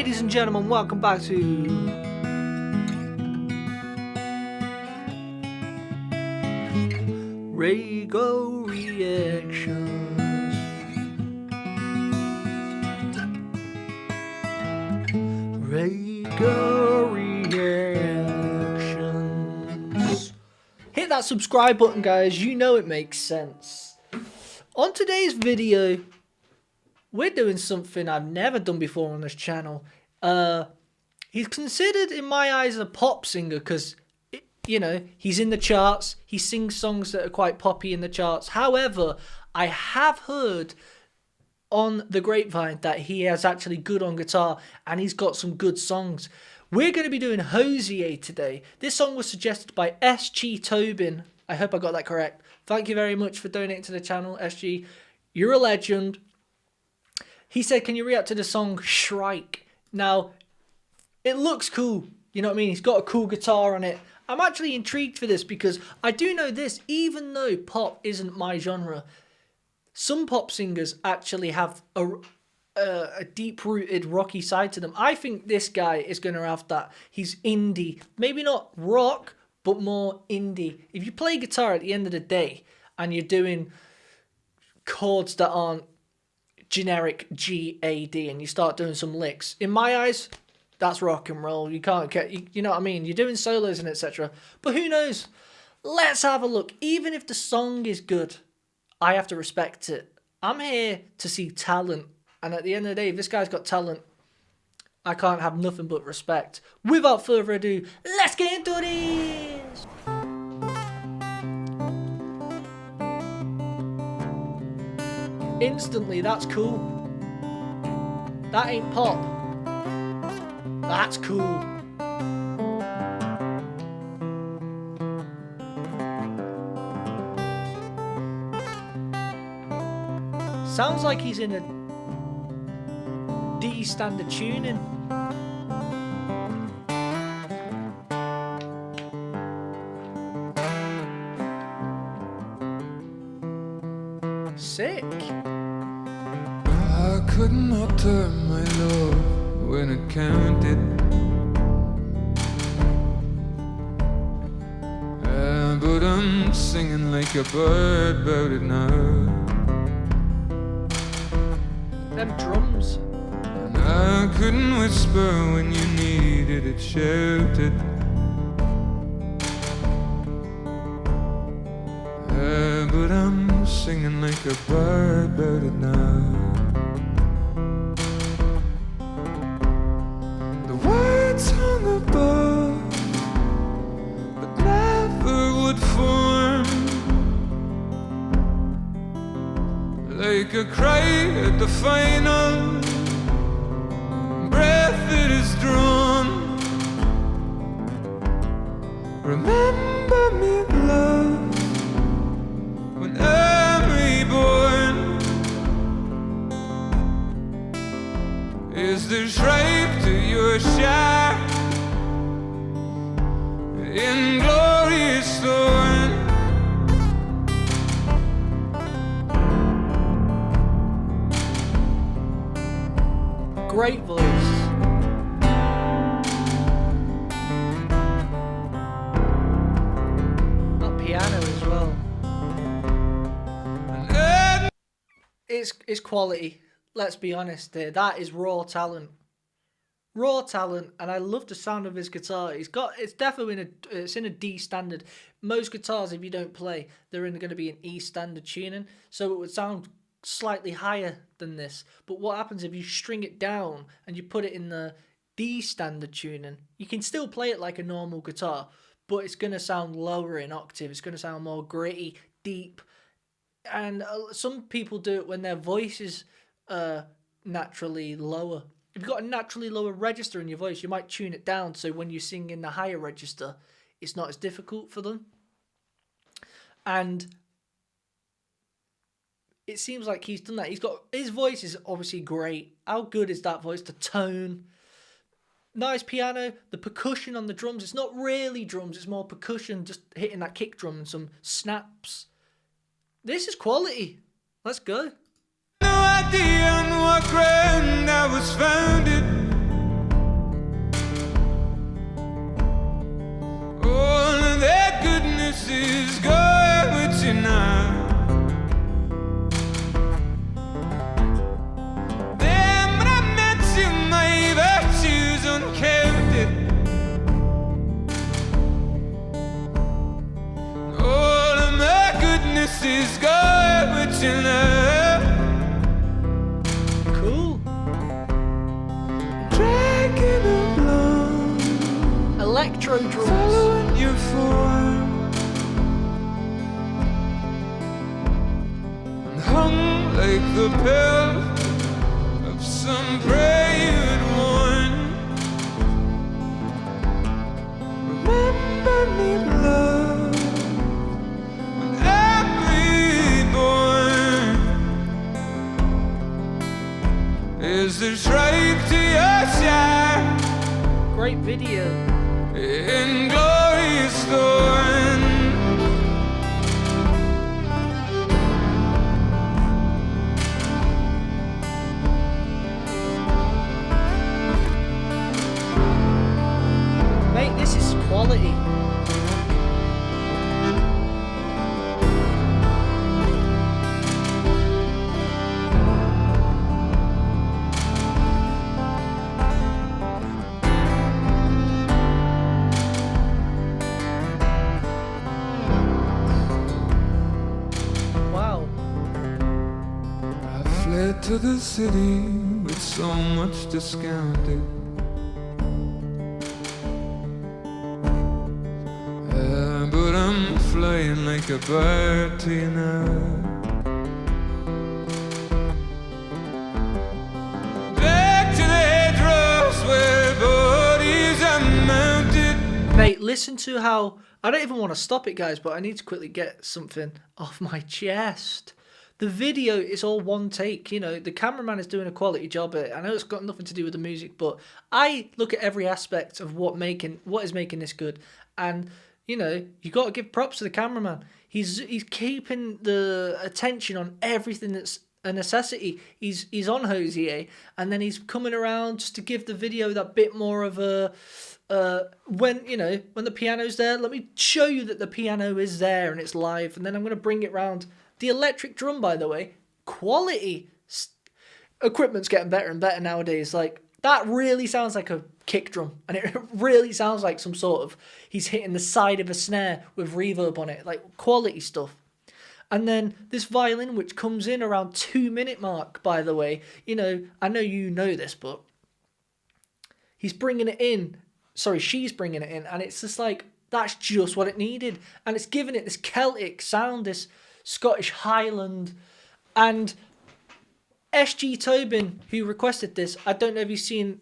Ladies and gentlemen, welcome back to RAYGO Reactions. RAYGO Reactions. Hit that subscribe button, guys. You know it makes sense. On today's video, we're doing something I've never done before on this channel. He's considered, in my eyes, a pop singer because, you know, he's in the charts. He sings songs that are quite poppy in the charts. However, I have heard on the grapevine that he is actually good on guitar and he's got some good songs. We're going to be doing Hozier today. This song was suggested by SG Tobin. I hope I got that correct. Thank you very much for donating to the channel, SG. You're a legend. He said, can you react to the song Shrike? Now, it looks cool. You know what I mean? He's got a cool guitar on it. I'm actually intrigued for this because I do know this, even though pop isn't my genre, some pop singers actually have a deep-rooted rocky side to them. I think this guy is going to have that. He's indie. Maybe not rock, but more indie. If you play guitar at the end of the day and you're doing chords that aren't generic G-A-D and you start doing some licks, in my eyes, that's rock and roll. You can't get, you know what I mean? You're doing solos and etc. But who knows? Let's have a look. Even if the song is good, I have to respect it. I'm here to see talent. And at the end of the day, if this guy's got talent, I can't have nothing but respect. Without further ado, let's get into this! Instantly, that's cool. That ain't pop. That's cool. Sounds like he's in a D standard tuning. Sick. I could not turn my love when it counted. But I'm singing like a bird about it now. Them drums. And I couldn't whisper when you needed it shouted. But I'm singing like a bird about it now. The words hung above, but never would form. Like a cry at the final breath that is drawn. Remember me, love, when I'm reborn. Is there stripe to your shack in glorious thorn? Great voice. That piano as well. It's quality. Let's be honest here. That is raw talent. Raw talent, and I love the sound of his guitar. It's definitely it's in a D standard. Most guitars, if you don't play, they're going to be an E standard tuning, so it would sound slightly higher than this. But what happens if you string it down and you put it in the D standard tuning? You can still play it like a normal guitar, but it's going to sound lower in octave. It's going to sound more gritty, deep. And some people do it when their voice is naturally lower. If you've got a naturally lower register in your voice, you might tune it down so when you sing in the higher register, it's not as difficult for them. And it seems like he's done that. His voice is obviously great. How good is that voice? The tone. Nice piano. The percussion on the drums. It's not really drums. It's more percussion, just hitting that kick drum and some snaps. This is quality. Let's go. No idea on what ground I was founded. this is God with your love. Cool. Dragging along, Electro drums. following your form, and hung like the pill of some prayed one. Remember me, love, when I'm reborn. Is the strike to your side Great video. in glorious thorn? Mate, this is quality. Wow. I fled to the city with so much discounted. But I'm flying like a bird to you now. Back to the hedgerows where bodies are mounted. Mate, listen to how... I don't even want to stop it, guys, but I need to quickly get something off my chest. The video is all one take, you know. The cameraman is doing a quality job at it. I know it's got nothing to do with the music, but I look at every aspect of what is making this good. And, you know, you got to give props to the cameraman. He's keeping the attention on everything that's a necessity. He's on Hozier, and then he's coming around just to give the video that bit more of a... when the piano's there, let me show you that the piano is there and it's live, and then I'm going to bring it round. The electric drum, by the way, quality. Equipment's getting better and better nowadays. Like, that really sounds like a kick drum, and it really sounds like some sort of, he's hitting the side of a snare with reverb on it, like quality stuff. And then this violin, which comes in around 2-minute mark, by the way. You know, I know you know this, but she's bringing it in, and it's just like, that's just what it needed. And it's giving it this Celtic sound, this Scottish Highland. And SG Tobin, who requested this, I don't know if you've seen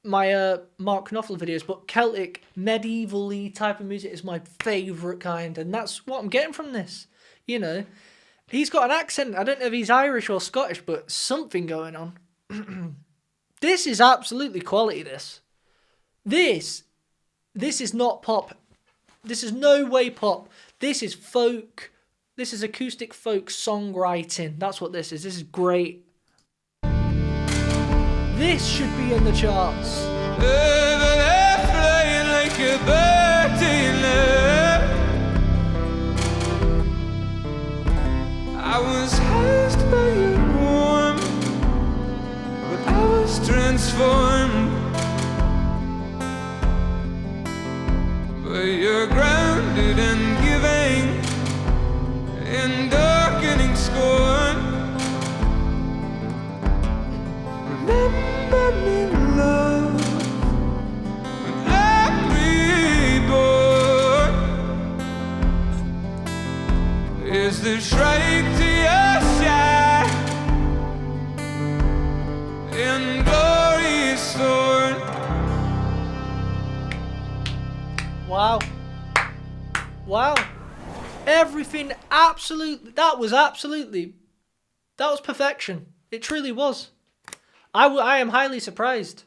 my Mark Knopfler videos, but Celtic, medieval-y type of music is my favourite kind, and that's what I'm getting from this. You know, he's got an accent. I don't know if he's Irish or Scottish, but something going on. This is absolutely quality, This is not pop. This is no way pop. This is folk. This is acoustic folk songwriting. That's what this is. This is great. This should be in the charts. Flying like a bird to your love. I was hazed by your warmth, but I was transformed. But you're grounded and giving in darkening scorn. Remember me, love, when I'm reborn. Is the shrike to your side in glorious thorn? Wow. Wow. Everything absolutely, that was perfection. It truly was. I am highly surprised.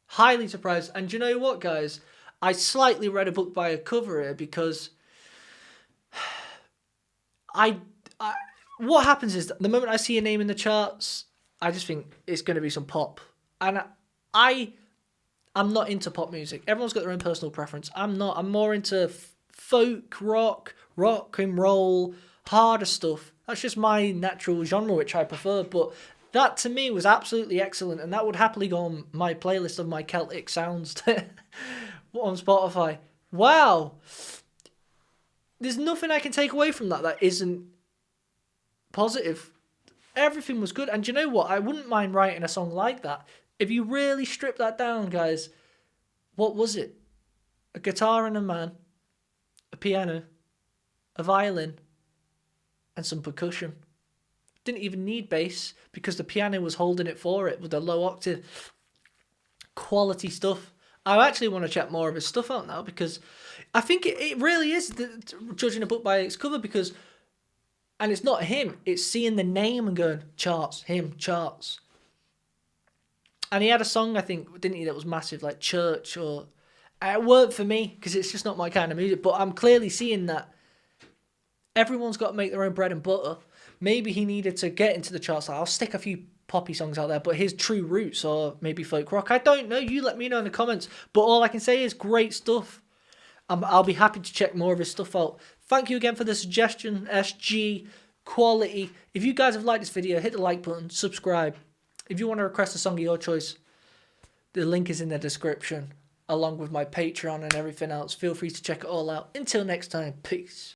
Highly surprised. And do you know what, guys? I slightly read a book by a cover here because what happens is that the moment I see a name in the charts, I just think it's going to be some pop. And I'm not into pop music. Everyone's got their own personal preference. I'm not. I'm more into folk, rock and roll, harder stuff. That's just my natural genre, which I prefer. But that to me was absolutely excellent, and that would happily go on my playlist of my Celtic sounds on Spotify. Wow. There's nothing I can take away from that isn't positive. Everything was good. And do you know what? I wouldn't mind writing a song like that. If you really strip that down, guys, what was it? A guitar and a man, a piano, a violin, and some percussion. Didn't even need bass because the piano was holding it for it with a low octave. Quality stuff. I actually want to check more of his stuff out now because I think it really is judging a book by its cover because, and it's not him, it's seeing the name and going, charts, him, charts. And he had a song, I think, didn't he, that was massive, like Church, or it worked for me because it's just not my kind of music, but I'm clearly seeing that everyone's got to make their own bread and butter. Maybe he needed to get into the charts. I'll stick a few poppy songs out there, but his true roots or maybe folk rock. I don't know. You let me know in the comments. But all I can say is great stuff. I'll be happy to check more of his stuff out. Thank you again for the suggestion, SG. Quality. If you guys have liked this video, hit the like button, subscribe. If you want to request a song of your choice, the link is in the description, along with my Patreon and everything else. Feel free to check it all out. Until next time, peace.